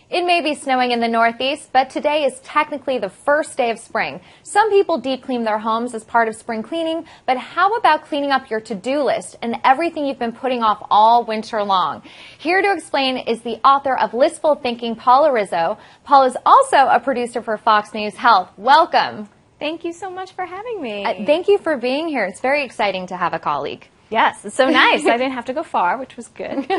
It may be snowing in the Northeast, but today is technically the first day of spring. Some people deep clean their homes as part of spring cleaning, but how about cleaning up your to-do list and everything you've been putting off all winter long? Here to explain is the author of Listful Thinking, Paula Rizzo. Paula is also a producer for Fox News Health. Welcome. Thank you so much for having me. Thank you for being here. It's very exciting to have a colleague. Yes, it's so nice. I didn't have to go far, which was good.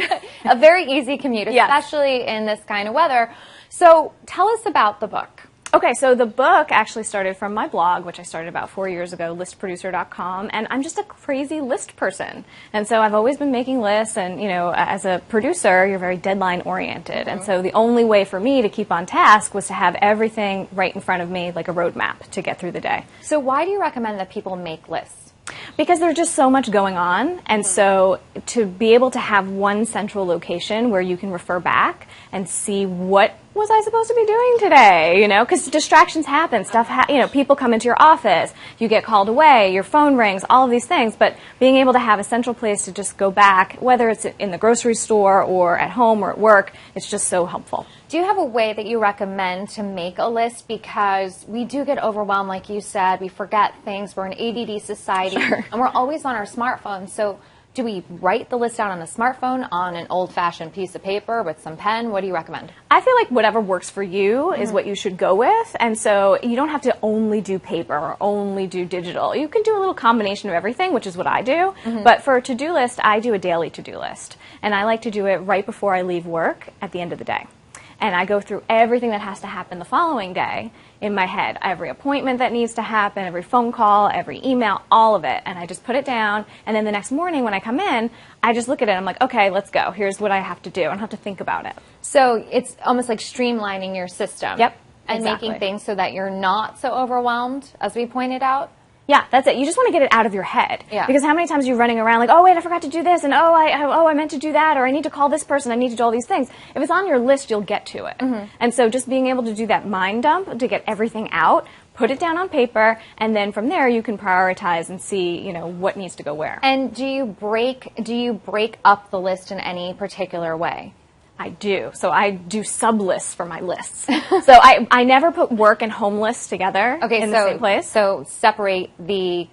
A very easy commute, especially in this kind of weather. So tell us about the book. Okay, so the book actually started from my blog, which I started about 4 years ago, listproducer.com, and I'm just a crazy list person. And so I've always been making lists, and, you know, as a producer, you're very deadline-oriented. Mm-hmm. And so the only way for me to keep on task was to have everything right in front of me, like a roadmap, to get through the day. So why do you recommend that people make lists? Because there's just so much going on, and so to be able to have one central location where you can refer back and see what was I supposed to be doing today, you know, because distractions happen, you know, people come into your office, you get called away, your phone rings, all of these things, but being able to have a central place to just go back, whether it's in the grocery store or at home or at work, it's just so helpful. Do you have a way that you recommend to make a list? Because we do get overwhelmed, like you said. We forget things. We're an ADD society, and we're always on our smartphones. So do we write the list out on a smartphone, on an old-fashioned piece of paper with some pen? What do you recommend? I feel like whatever works for you is what you should go with. And so you don't have to only do paper or only do digital. You can do a little combination of everything, which is what I do. But for a to-do list, I do a daily to-do list. And I like to do it right before I leave work at the end of the day. And I go through everything that has to happen the following day in my head. Every appointment that needs to happen, every phone call, every email, all of it. And I just put it down. And then the next morning when I come in, I just look at it. I'm like, okay, let's go. Here's what I have to do. I don't have to think about it. So it's almost like streamlining your system. Yep. And exactly. making things so that you're not so overwhelmed, as we pointed out. Yeah, that's it. You just want to get it out of your head. Yeah. Because how many times are you running around like, oh, wait, I forgot to do this, and I meant to do that, or I need to call this person, I need to do all these things. If it's on your list, you'll get to it. And so just being able to do that mind dump, to get everything out, put it down on paper, and then from there you can prioritize and see, you know, what needs to go where. And do you break up the list in any particular way? I do. So I do sub-lists for my lists. So I never put work and home lists together in the same place. So separate the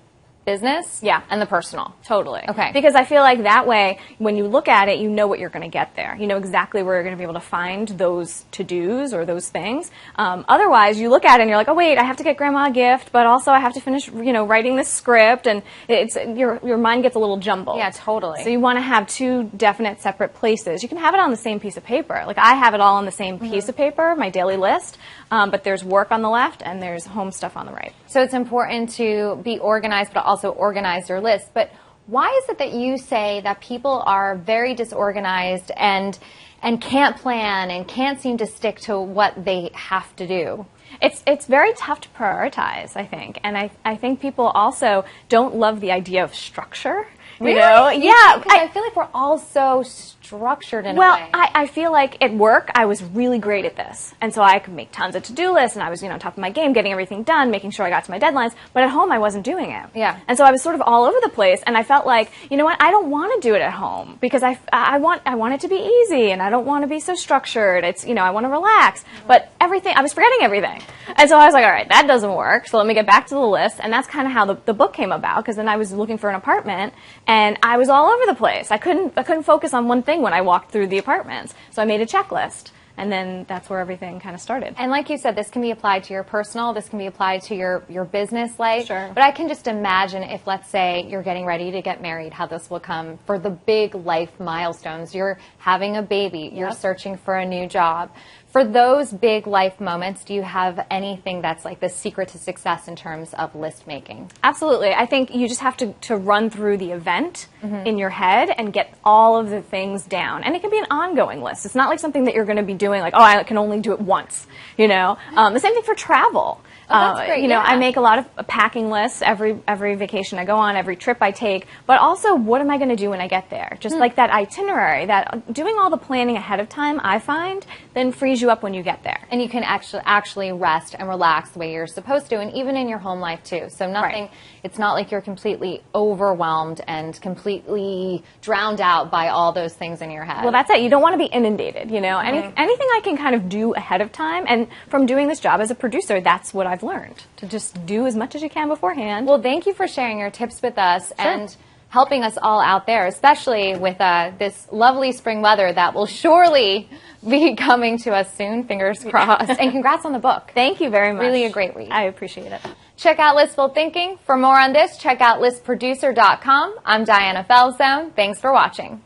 business and the personal. Totally. Okay. Because I feel like that way, when you look at it, you know what you're going to get there. You know exactly where you're going to be able to find those to-dos or those things. Otherwise, you look at it and you're like, oh, wait, I have to get Grandma a gift, but also I have to finish, you know, writing this script, and it's your mind gets a little jumbled. Yeah, totally. So you want to have two definite separate places. You can have it on the same piece of paper. Like I have it all on the same piece of paper, my daily list, but there's work on the left and there's home stuff on the right. So it's important to be organized, but also organize your list. But why is it that you say that people are very disorganized and can't plan and can't seem to stick to what they have to do? It's very tough to prioritize, I think. And I think people also don't love the idea of structure. Really? You know? Yeah. Because I feel like we're all so structured in a way. Well, I feel like at work, I was really great at this. And so I could make tons of to-do lists, and I was, you know, on top of my game, getting everything done, making sure I got to my deadlines. But at home, I wasn't doing it. Yeah. And so I was sort of all over the place, and I felt like, you know what, I don't want to do it at home because I want it to be easy, and I don't want to be so structured. It's, you know, I want to relax. But everything, I was forgetting everything. And so I was like, all right, that doesn't work. So let me get back to the list. And that's kind of how the book came about, because then I was looking for an apartment, and I was all over the place. I couldn't focus on one thing when I walked through the apartments. So I made a checklist. And then that's where everything kind of started. And like you said, this can be applied to your personal, this can be applied to your business life. Sure. But I can just imagine if, let's say, you're getting ready to get married, how this will come for the big life milestones. You're having a baby, you're searching for a new job. For those big life moments, do you have anything that's like the secret to success in terms of list making? Absolutely. I think you just have to run through the event in your head and get all of the things down. And it can be an ongoing list. It's not like something that you're going to be doing like, oh, I can only do it once, you know. The same thing for travel. Oh, that's great. You know, I make a lot of packing lists every vacation I go on, every trip I take, but also what am I going to do when I get there? Just like that itinerary, that doing all the planning ahead of time, I find then frees you up when you get there. And you can actually rest and relax the way you're supposed to, and even in your home life too. So nothing, it's not like you're completely overwhelmed and completely drowned out by all those things in your head. Well, that's it. You don't want to be inundated, you know. Anything I can kind of do ahead of time, and from doing this job as a producer, that's what I've learned, to just do as much as you can beforehand. Well, thank you for sharing your tips with us and helping us all out there, especially with this lovely spring weather that will surely be coming to us soon, fingers crossed. And congrats on the book. Thank you very much. Really a great read. I appreciate it. Check out Listful Thinking. For more on this, check out listproducer.com. I'm Diana Felzone. Thanks for watching.